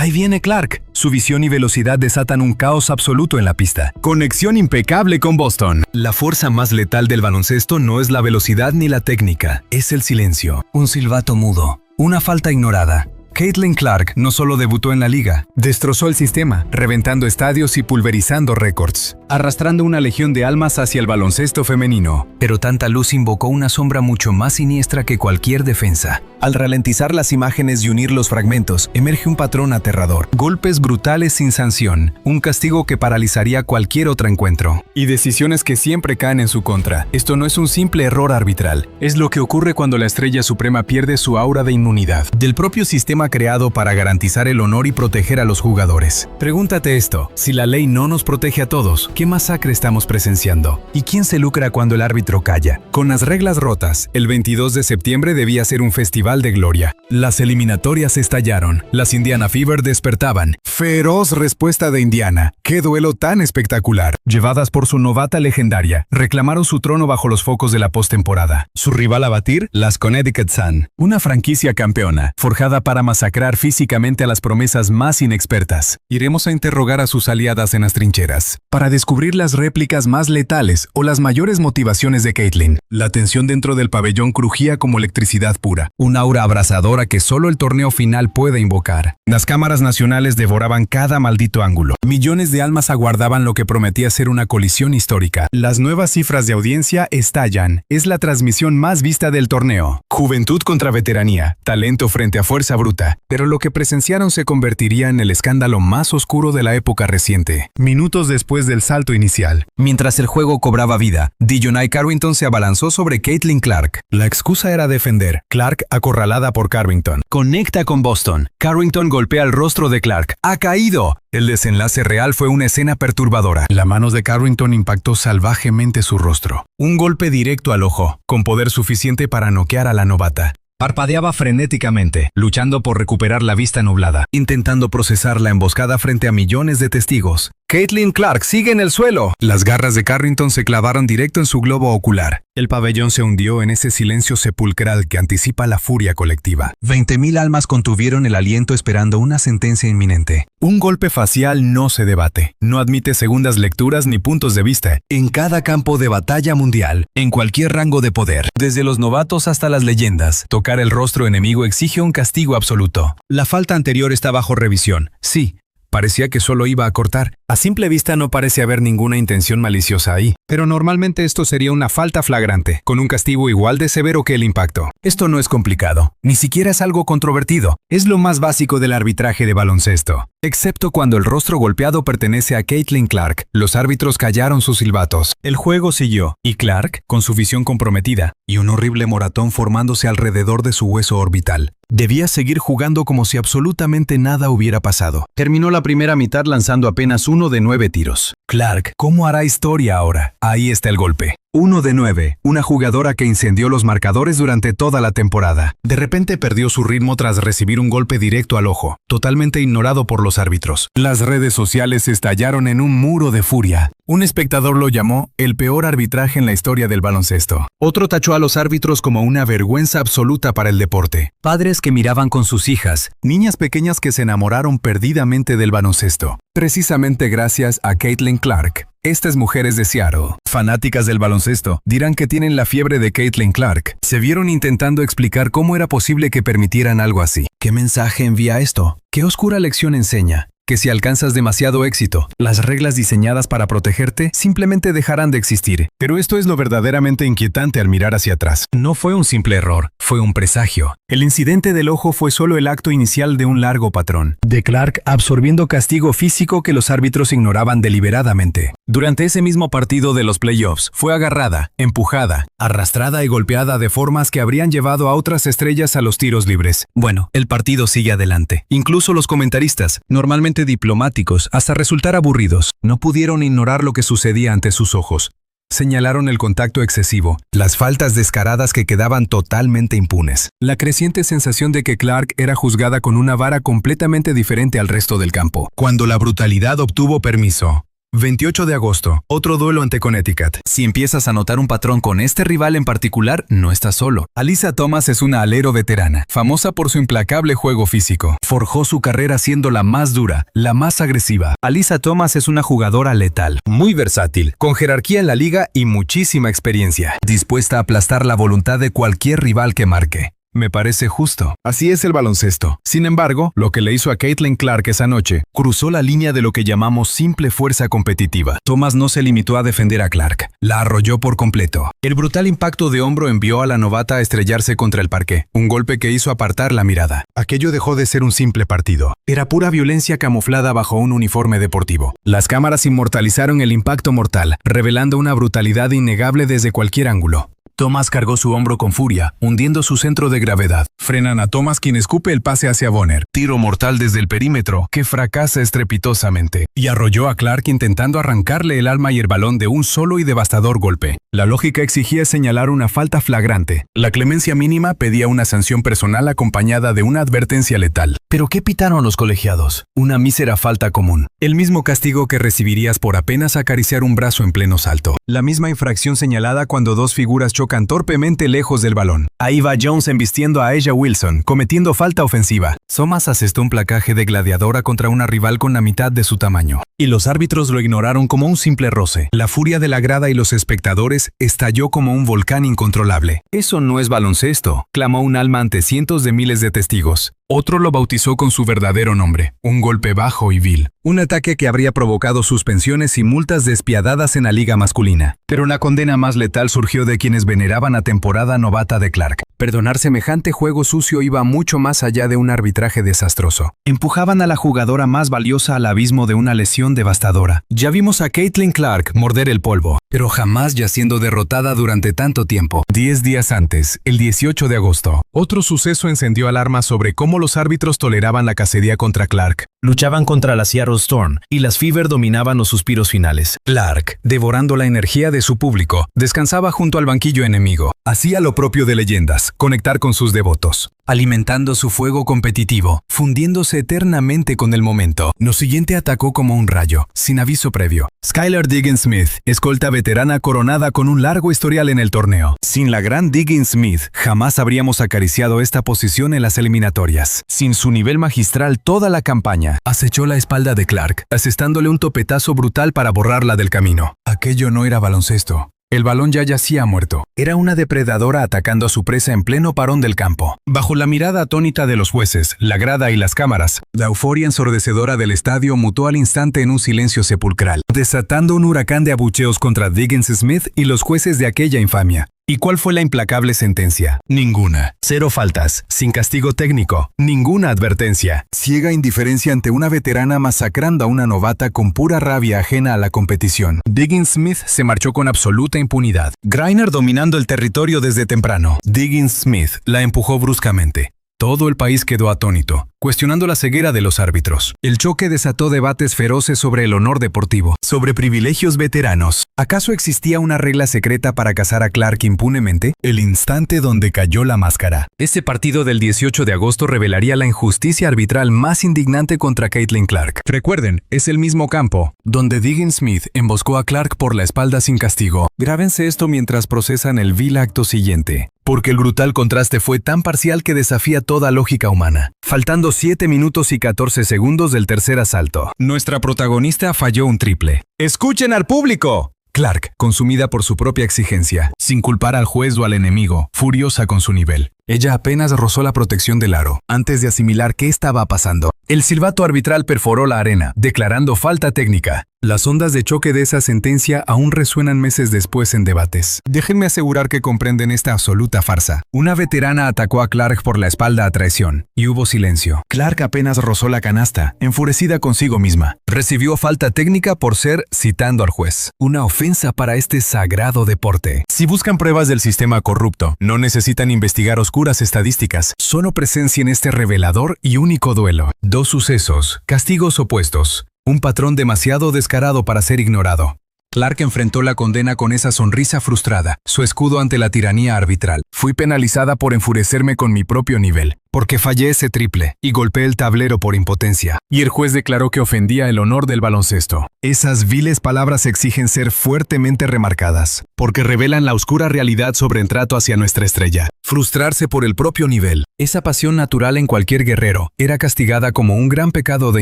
Ahí viene Clark. Su visión y velocidad desatan un caos absoluto en la pista. Conexión impecable con Boston. La fuerza más letal del baloncesto no es la velocidad ni la técnica, es el silencio. Un silbato mudo. Una falta ignorada. Caitlin Clark no solo debutó en la liga, destrozó el sistema, reventando estadios y pulverizando récords, arrastrando una legión de almas hacia el baloncesto femenino. Pero tanta luz invocó una sombra mucho más siniestra que cualquier defensa. Al ralentizar las imágenes y unir los fragmentos, emerge un patrón aterrador. Golpes brutales sin sanción, un castigo que paralizaría cualquier otro encuentro. Y decisiones que siempre caen en su contra. Esto no es un simple error arbitral, es lo que ocurre cuando la estrella suprema pierde su aura de inmunidad. Del propio sistema creado para garantizar el honor y proteger a los jugadores. Pregúntate esto, si la ley no nos protege a todos, ¿qué masacre estamos presenciando? ¿Y quién se lucra cuando el árbitro calla? Con las reglas rotas, el 22 de septiembre debía ser un festival de gloria. Las eliminatorias estallaron, las Indiana Fever despertaban. Feroz respuesta de Indiana. ¡Qué duelo tan espectacular! Llevadas por su novata legendaria, reclamaron su trono bajo los focos de la postemporada. Su rival a batir, las Connecticut Sun, una franquicia campeona, forjada para masacrar físicamente a las promesas más inexpertas. Iremos a interrogar a sus aliadas en las trincheras, para descubrir las réplicas más letales o las mayores motivaciones de Caitlin. La tensión dentro del pabellón crujía como electricidad pura, una aura abrasadora que solo el torneo final puede invocar. Las cámaras nacionales devoraban cada maldito ángulo. Millones de almas aguardaban lo que prometía ser una colisión histórica. Las nuevas cifras de audiencia estallan. Es la transmisión más vista del torneo. Juventud contra veteranía, talento frente a fuerza bruta. Pero lo que presenciaron se convertiría en el escándalo más oscuro de la época reciente. Minutos después del salto inicial. Mientras el juego cobraba vida, Dejounte Carrington se abalanzó sobre Caitlin Clark. La excusa era defender. Clark acorralada por Carrington. Conecta con Boston. Carrington golpea el rostro de Clark. ¡Ha caído! El desenlace real fue una escena perturbadora. La mano de Carrington impactó salvajemente su rostro. Un golpe directo al ojo, con poder suficiente para noquear a la novata. Parpadeaba frenéticamente, luchando por recuperar la vista nublada, intentando procesar la emboscada frente a millones de testigos. Caitlin Clark sigue en el suelo. Las garras de Carrington se clavaron directo en su globo ocular. El pabellón se hundió en ese silencio sepulcral que anticipa la furia colectiva. 20,000 almas contuvieron el aliento esperando una sentencia inminente. Un golpe facial no se debate. No admite segundas lecturas ni puntos de vista. En cada campo de batalla mundial, en cualquier rango de poder, desde los novatos hasta las leyendas, tocar el rostro enemigo exige un castigo absoluto. La falta anterior está bajo revisión. Sí. Parecía que solo iba a cortar. A simple vista no parece haber ninguna intención maliciosa ahí. Pero normalmente esto sería una falta flagrante, con un castigo igual de severo que el impacto. Esto no es complicado. Ni siquiera es algo controvertido. Es lo más básico del arbitraje de baloncesto. Excepto cuando el rostro golpeado pertenece a Caitlin Clark. Los árbitros callaron sus silbatos. El juego siguió. Y Clark, con su visión comprometida, y un horrible moratón formándose alrededor de su hueso orbital, debía seguir jugando como si absolutamente nada hubiera pasado. Terminó la primera mitad lanzando apenas 1 de 9 tiros. Clark, ¿cómo hará historia ahora? Ahí está el golpe. 1 de 9, una jugadora que incendió los marcadores durante toda la temporada. De repente perdió su ritmo tras recibir un golpe directo al ojo, totalmente ignorado por los árbitros. Las redes sociales estallaron en un muro de furia. Un espectador lo llamó el peor arbitraje en la historia del baloncesto. Otro tachó a los árbitros como una vergüenza absoluta para el deporte. Padres que miraban con sus hijas, niñas pequeñas que se enamoraron perdidamente del baloncesto. Precisamente gracias a Caitlin Clark. Estas mujeres de Seattle, fanáticas del baloncesto, dirán que tienen la fiebre de Caitlin Clark. Se vieron intentando explicar cómo era posible que permitieran algo así. ¿Qué mensaje envía esto? ¿Qué oscura lección enseña? Que si alcanzas demasiado éxito, las reglas diseñadas para protegerte simplemente dejarán de existir. Pero esto es lo verdaderamente inquietante al mirar hacia atrás. No fue un simple error, fue un presagio. El incidente del ojo fue solo el acto inicial de un largo patrón. De Clark absorbiendo castigo físico que los árbitros ignoraban deliberadamente. Durante ese mismo partido de los playoffs, fue agarrada, empujada, arrastrada y golpeada de formas que habrían llevado a otras estrellas a los tiros libres. Bueno, el partido sigue adelante. Incluso los comentaristas, normalmente diplomáticos, hasta resultar aburridos, no pudieron ignorar lo que sucedía ante sus ojos. Señalaron el contacto excesivo, las faltas descaradas que quedaban totalmente impunes, la creciente sensación de que Clark era juzgada con una vara completamente diferente al resto del campo. Cuando la brutalidad obtuvo permiso, 28 de agosto. Otro duelo ante Connecticut. Si empiezas a notar un patrón con este rival en particular, no estás solo. Alyssa Thomas es una alero veterana, famosa por su implacable juego físico. Forjó su carrera siendo la más dura, la más agresiva. Alyssa Thomas es una jugadora letal, muy versátil, con jerarquía en la liga y muchísima experiencia, dispuesta a aplastar la voluntad de cualquier rival que marque. Me parece justo. Así es el baloncesto. Sin embargo, lo que le hizo a Caitlin Clark esa noche cruzó la línea de lo que llamamos simple fuerza competitiva. Thomas no se limitó a defender a Clark, la arrolló por completo. El brutal impacto de hombro envió a la novata a estrellarse contra el parqué, un golpe que hizo apartar la mirada. Aquello dejó de ser un simple partido. Era pura violencia camuflada bajo un uniforme deportivo. Las cámaras inmortalizaron el impacto mortal, revelando una brutalidad innegable desde cualquier ángulo. Thomas cargó su hombro con furia, hundiendo su centro de gravedad. Frenan a Thomas, quien escupe el pase hacia Bonner. Tiro mortal desde el perímetro, que fracasa estrepitosamente. Y arrolló a Clark intentando arrancarle el alma y el balón de un solo y devastador golpe. La lógica exigía señalar una falta flagrante. La clemencia mínima pedía una sanción personal acompañada de una advertencia letal. ¿Pero qué pitaron los colegiados? Una mísera falta común. El mismo castigo que recibirías por apenas acariciar un brazo en pleno salto. La misma infracción señalada cuando dos figuras chocan torpemente lejos del balón. Ahí va Jones embistiendo a A'ja Wilson, cometiendo falta ofensiva. Thomas asestó un placaje de gladiadora contra una rival con la mitad de su tamaño. Y los árbitros lo ignoraron como un simple roce. La furia de la grada y los espectadores estalló como un volcán incontrolable. Eso no es baloncesto, clamó un alma ante cientos de miles de testigos. Otro lo bautizó con su verdadero nombre, un golpe bajo y vil. Un ataque que habría provocado suspensiones y multas despiadadas en la liga masculina. Pero la condena más letal surgió de quienes veneraban a temporada novata de Clark. Perdonar semejante juego sucio iba mucho más allá de un arbitraje desastroso. Empujaban a la jugadora más valiosa al abismo de una lesión devastadora. Ya vimos a Caitlin Clark morder el polvo, pero jamás ya siendo derrotada durante tanto tiempo. 10 días antes, el 18 de agosto, otro suceso encendió alarmas sobre cómo los árbitros toleraban la cacería contra Clark. Luchaban contra la Seattle Storm y las Fever dominaban los suspiros finales. Clark, devorando la energía de su público, descansaba junto al banquillo enemigo. Hacía lo propio de leyendas, conectar con sus devotos, alimentando su fuego competitivo, fundiéndose eternamente con el momento. Lo siguiente atacó como un rayo, sin aviso previo. Skylar Diggins Smith, escolta veterana coronada con un largo historial en el torneo. Sin la gran Diggins Smith, jamás habríamos acariciado esta posición en las eliminatorias. Sin su nivel magistral, toda la campaña acechó la espalda de Clark, asestándole un topetazo brutal para borrarla del camino. Aquello no era baloncesto. El balón ya yacía muerto. Era una depredadora atacando a su presa en pleno parón del campo. Bajo la mirada atónita de los jueces, la grada y las cámaras, la euforia ensordecedora del estadio mutó al instante en un silencio sepulcral, desatando un huracán de abucheos contra Diggins Smith y los jueces de aquella infamia. ¿Y cuál fue la implacable sentencia? Ninguna. 0 faltas, sin castigo técnico, ninguna advertencia. Ciega indiferencia ante una veterana masacrando a una novata con pura rabia ajena a la competición. Diggins Smith se marchó con absoluta impunidad. Griner dominando el territorio desde temprano. Diggins Smith la empujó bruscamente. Todo el país quedó atónito, cuestionando la ceguera de los árbitros. El choque desató debates feroces sobre el honor deportivo, sobre privilegios veteranos. ¿Acaso existía una regla secreta para cazar a Clark impunemente? El instante donde cayó la máscara. Ese partido del 18 de agosto revelaría la injusticia arbitral más indignante contra Caitlin Clark. Recuerden, es el mismo campo donde Diggins Smith emboscó a Clark por la espalda sin castigo. Grábense esto mientras procesan el vil acto siguiente. Porque el brutal contraste fue tan parcial que desafía toda lógica humana. Faltando 7 minutos y 14 segundos del tercer asalto, nuestra protagonista falló un triple. ¡Escuchen al público! Clark, consumida por su propia exigencia, sin culpar al juez o al enemigo, furiosa con su nivel. Ella apenas rozó la protección del aro, antes de asimilar qué estaba pasando. El silbato arbitral perforó la arena, declarando falta técnica. Las ondas de choque de esa sentencia aún resuenan meses después en debates. Déjenme asegurar que comprenden esta absoluta farsa. Una veterana atacó a Clark por la espalda a traición, y hubo silencio. Clark apenas rozó la canasta, enfurecida consigo misma. Recibió falta técnica por ser, citando al juez, una ofensa para este sagrado deporte. Si buscan pruebas del sistema corrupto, no necesitan investigar oscuras estadísticas. Solo presencien este revelador y único duelo. Dos sucesos, castigos opuestos. Un patrón demasiado descarado para ser ignorado. Clark enfrentó la condena con esa sonrisa frustrada, su escudo ante la tiranía arbitral. Fui penalizada por enfurecerme con mi propio nivel, porque fallé ese triple y golpeé el tablero por impotencia. Y el juez declaró que ofendía el honor del baloncesto. Esas viles palabras exigen ser fuertemente remarcadas, porque revelan la oscura realidad sobre el trato hacia nuestra estrella. Frustrarse por el propio nivel, esa pasión natural en cualquier guerrero, era castigada como un gran pecado de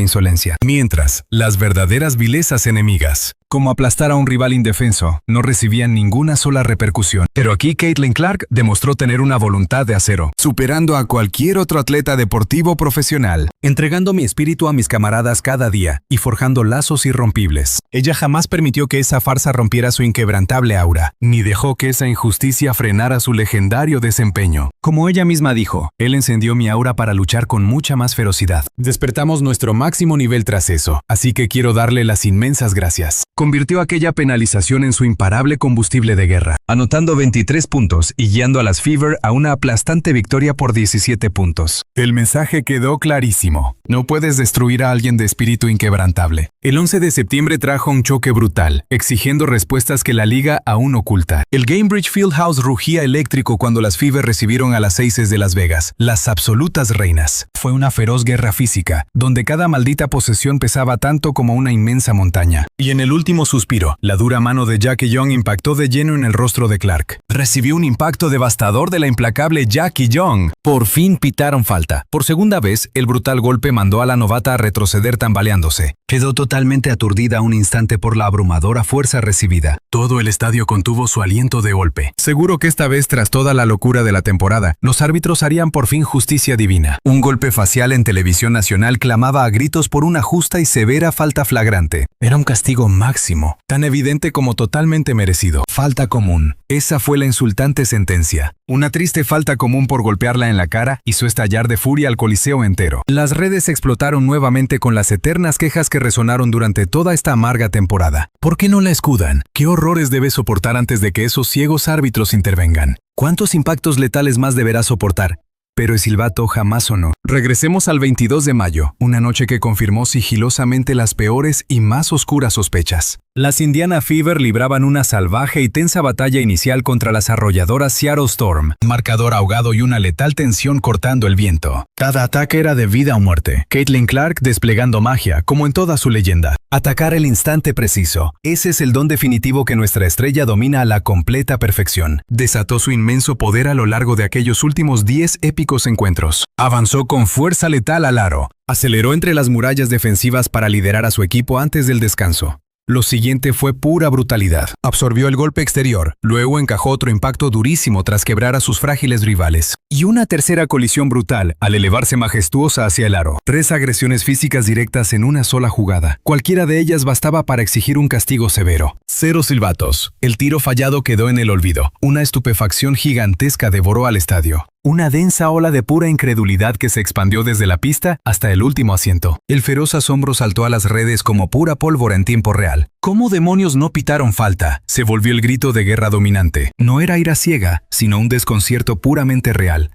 insolencia. Mientras, las verdaderas vilezas enemigas, como aplastar a un rival indefenso, no recibían ninguna sola repercusión. Pero aquí Caitlin Clark demostró tener una voluntad de acero, superando a cualquier otro atleta deportivo profesional, entregando mi espíritu a mis camaradas cada día y forjando lazos irrompibles. Ella jamás permitió que esa farsa rompiera su inquebrantable aura, ni dejó que esa injusticia frenara su legendario desempeño. Como ella misma dijo, él encendió mi aura para luchar con mucha más ferocidad. Despertamos nuestro máximo nivel tras eso, así que quiero darle las inmensas gracias. Convirtió aquella penalización en su imparable combustible de guerra, anotando 23 puntos y guiando a las Fever a una aplastante victoria por 17 puntos. El mensaje quedó clarísimo. No puedes destruir a alguien de espíritu inquebrantable. El 11 de septiembre trajo un choque brutal, exigiendo respuestas que la liga aún oculta. El Gainbridge Fieldhouse rugía eléctrico cuando las Fever recibieron a las Aces de Las Vegas, las absolutas reinas. Fue una feroz guerra física, donde cada maldita posesión pesaba tanto como una inmensa montaña. Y en el último suspiro, la dura mano de Jackie Young impactó de lleno en el rostro de Clark. Recibió un impacto devastador de la implacable Jackie Young. Por fin pitaron falta. Por segunda vez, el brutal golpe mandó a la novata a retroceder tambaleándose. Quedó totalmente aturdida un instante por la abrumadora fuerza recibida. Todo el estadio contuvo su aliento de golpe. Seguro que esta vez, tras toda la locura de la temporada, los árbitros harían por fin justicia divina. Un golpe facial en televisión nacional clamaba a gritos por una justa y severa falta flagrante. Era un castigo máximo, tan evidente como totalmente merecido. Falta común. Esa fue la insultante sentencia. Una triste falta común por golpearla en la cara hizo estallar de furia al coliseo entero. Las redes explotaron nuevamente con las eternas quejas que resonaron durante toda esta amarga temporada. ¿Por qué no la escudan? ¿Qué horrores debe soportar antes de que esos ciegos árbitros intervengan? ¿Cuántos impactos letales más deberá soportar? Pero el silbato jamás sonó. Regresemos al 22 de mayo, una noche que confirmó sigilosamente las peores y más oscuras sospechas. Las Indiana Fever libraban una salvaje y tensa batalla inicial contra las arrolladoras Seattle Storm, marcador ahogado y una letal tensión cortando el viento. Cada ataque era de vida o muerte. Caitlin Clark desplegando magia, como en toda su leyenda. Atacar el instante preciso. Ese es el don definitivo que nuestra estrella domina a la completa perfección. Desató su inmenso poder a lo largo de aquellos últimos 10 épicos encuentros. Avanzó con fuerza letal al aro. Aceleró entre las murallas defensivas para liderar a su equipo antes del descanso. Lo siguiente fue pura brutalidad. Absorbió el golpe exterior, luego encajó otro impacto durísimo tras quebrar a sus frágiles rivales. Y una tercera colisión brutal al elevarse majestuosa hacia el aro. 3 agresiones físicas directas en una sola jugada. Cualquiera de ellas bastaba para exigir un castigo severo. 0 silbatos. El tiro fallado quedó en el olvido. Una estupefacción gigantesca devoró al estadio. Una densa ola de pura incredulidad que se expandió desde la pista hasta el último asiento. El feroz asombro saltó a las redes como pura pólvora en tiempo real. ¿Cómo demonios no pitaron falta? Se volvió el grito de guerra dominante. No era ira ciega, sino un desconcierto puramente real.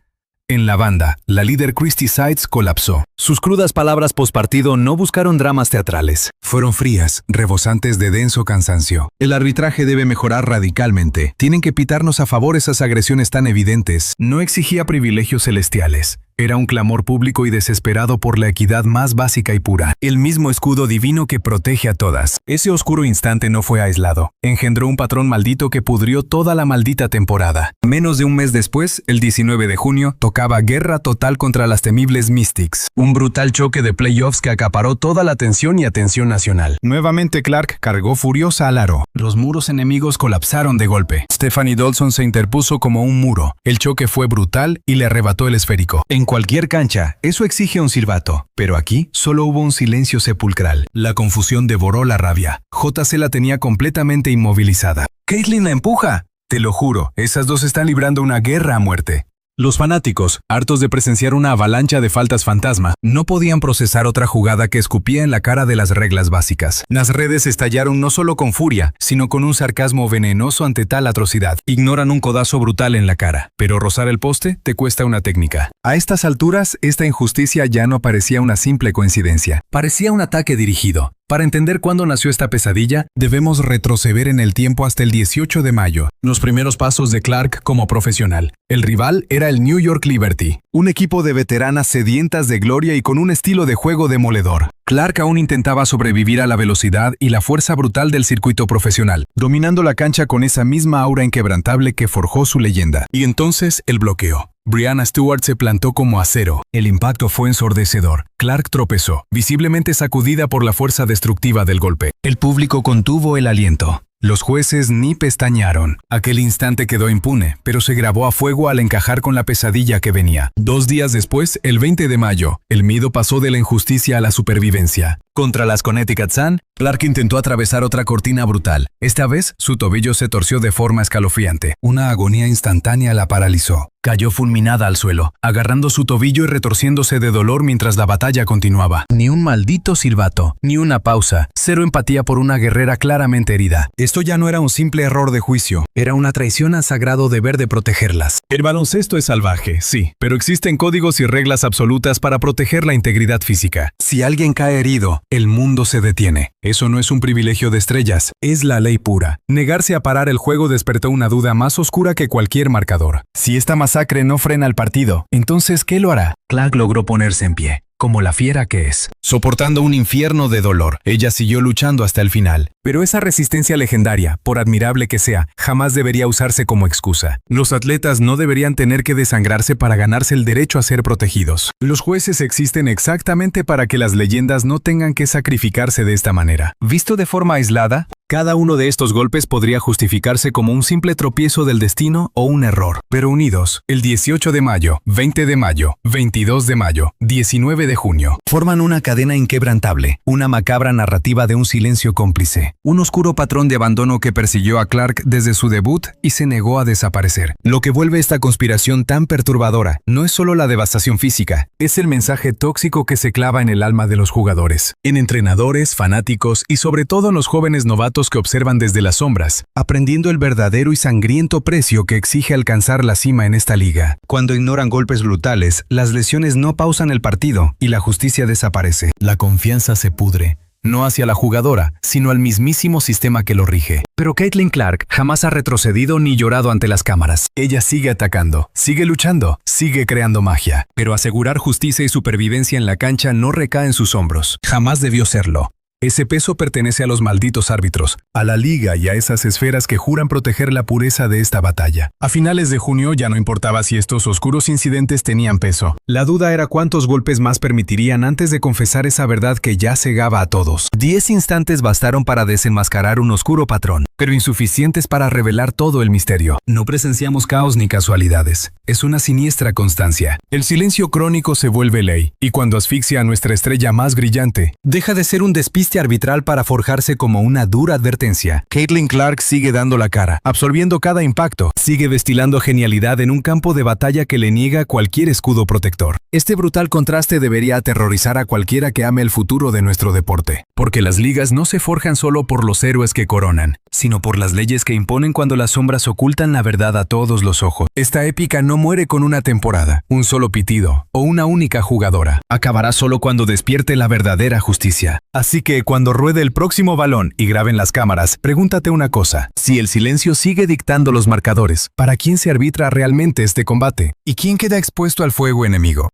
En la banda, la líder Christy Sides colapsó. Sus crudas palabras pospartido no buscaron dramas teatrales. Fueron frías, rebosantes de denso cansancio. El arbitraje debe mejorar radicalmente. Tienen que pitarnos a favor esas agresiones tan evidentes. No exigía privilegios celestiales. Era un clamor público y desesperado por la equidad más básica y pura. El mismo escudo divino que protege a todas. Ese oscuro instante no fue aislado. Engendró un patrón maldito que pudrió toda la maldita temporada. Menos de un mes después, el 19 de junio, tocaba guerra total contra las temibles Mystics. Un brutal choque de playoffs que acaparó toda la atención y atención nacional. Nuevamente Clark cargó furiosa al aro. Los muros enemigos colapsaron de golpe. Stephanie Dawson se interpuso como un muro. El choque fue brutal y le arrebató el esférico. En cualquier cancha, eso exige un silbato, pero aquí solo hubo un silencio sepulcral. La confusión devoró la rabia. JC la tenía completamente inmovilizada. ¡Caitlin la empuja! Te lo juro, esas dos están librando una guerra a muerte. Los fanáticos, hartos de presenciar una avalancha de faltas fantasma, no podían procesar otra jugada que escupía en la cara de las reglas básicas. Las redes estallaron no solo con furia, sino con un sarcasmo venenoso ante tal atrocidad. Ignoran un codazo brutal en la cara, pero rozar el poste te cuesta una técnica. A estas alturas, esta injusticia ya no parecía una simple coincidencia. Parecía un ataque dirigido. Para entender cuándo nació esta pesadilla, debemos retroceder en el tiempo hasta el 18 de mayo, los primeros pasos de Clark como profesional. El rival era el New York Liberty, un equipo de veteranas sedientas de gloria y con un estilo de juego demoledor. Clark aún intentaba sobrevivir a la velocidad y la fuerza brutal del circuito profesional, dominando la cancha con esa misma aura inquebrantable que forjó su leyenda. Y entonces el bloqueo. Breanna Stewart se plantó como acero. El impacto fue ensordecedor. Clark tropezó, visiblemente sacudida por la fuerza destructiva del golpe. El público contuvo el aliento. Los jueces ni pestañearon. Aquel instante quedó impune, pero se grabó a fuego al encajar con la pesadilla que venía. 2 días después, el 20 de mayo, el miedo pasó de la injusticia a la supervivencia. Contra las Connecticut Sun, Clark intentó atravesar otra cortina brutal. Esta vez, su tobillo se torció de forma escalofriante. Una agonía instantánea la paralizó. Cayó fulminada al suelo, agarrando su tobillo y retorciéndose de dolor mientras la batalla continuaba. Ni un maldito silbato, ni una pausa, cero empatía por una guerrera claramente herida. Esto ya no era un simple error de juicio, era una traición al sagrado deber de protegerlas. El baloncesto es salvaje, sí, pero existen códigos y reglas absolutas para proteger la integridad física. Si alguien cae herido, el mundo se detiene. Eso no es un privilegio de estrellas, es la ley pura. Negarse a parar el juego despertó una duda más oscura que cualquier marcador. Si esta masacre no frena el partido, entonces ¿qué lo hará? Clark logró ponerse en pie, como la fiera que es. Soportando un infierno de dolor, ella siguió luchando hasta el final. Pero esa resistencia legendaria, por admirable que sea, jamás debería usarse como excusa. Los atletas no deberían tener que desangrarse para ganarse el derecho a ser protegidos. Los jueces existen exactamente para que las leyendas no tengan que sacrificarse de esta manera. Visto de forma aislada, cada uno de estos golpes podría justificarse como un simple tropiezo del destino o un error. Pero unidos, el 18 de mayo, 20 de mayo, 22 de mayo, 19 de junio, forman una cadena inquebrantable, una macabra narrativa de un silencio cómplice. Un oscuro patrón de abandono que persiguió a Clark desde su debut y se negó a desaparecer. Lo que vuelve esta conspiración tan perturbadora no es solo la devastación física, es el mensaje tóxico que se clava en el alma de los jugadores, en entrenadores, fanáticos y sobre todo en los jóvenes novatos que observan desde las sombras, aprendiendo el verdadero y sangriento precio que exige alcanzar la cima en esta liga. Cuando ignoran golpes brutales, las lesiones no pausan el partido y la justicia desaparece. La confianza se pudre. No hacia la jugadora, sino al mismísimo sistema que lo rige. Pero Caitlin Clark jamás ha retrocedido ni llorado ante las cámaras. Ella sigue atacando, sigue luchando, sigue creando magia. Pero asegurar justicia y supervivencia en la cancha no recae en sus hombros. Jamás debió serlo. Ese peso pertenece a los malditos árbitros, a la liga y a esas esferas que juran proteger la pureza de esta batalla. A finales de junio ya no importaba si estos oscuros incidentes tenían peso. La duda era cuántos golpes más permitirían antes de confesar esa verdad que ya cegaba a todos. 10 instantes bastaron para desenmascarar un oscuro patrón, pero insuficientes para revelar todo el misterio. No presenciamos caos ni casualidades. Es una siniestra constancia. El silencio crónico se vuelve ley, y cuando asfixia a nuestra estrella más brillante, deja de ser un despiste arbitral para forjarse como una dura advertencia. Caitlin Clark sigue dando la cara, absorbiendo cada impacto, sigue destilando genialidad en un campo de batalla que le niega cualquier escudo protector. Este brutal contraste debería aterrorizar a cualquiera que ame el futuro de nuestro deporte, porque las ligas no se forjan solo por los héroes que coronan, sino por las leyes que imponen cuando las sombras ocultan la verdad a todos los ojos. Esta épica no muere con una temporada, un solo pitido o una única jugadora. Acabará solo cuando despierte la verdadera justicia. Así que cuando ruede el próximo balón y graben las cámaras, pregúntate una cosa: si el silencio sigue dictando los marcadores, ¿para quién se arbitra realmente este combate? ¿Y quién queda expuesto al fuego enemigo?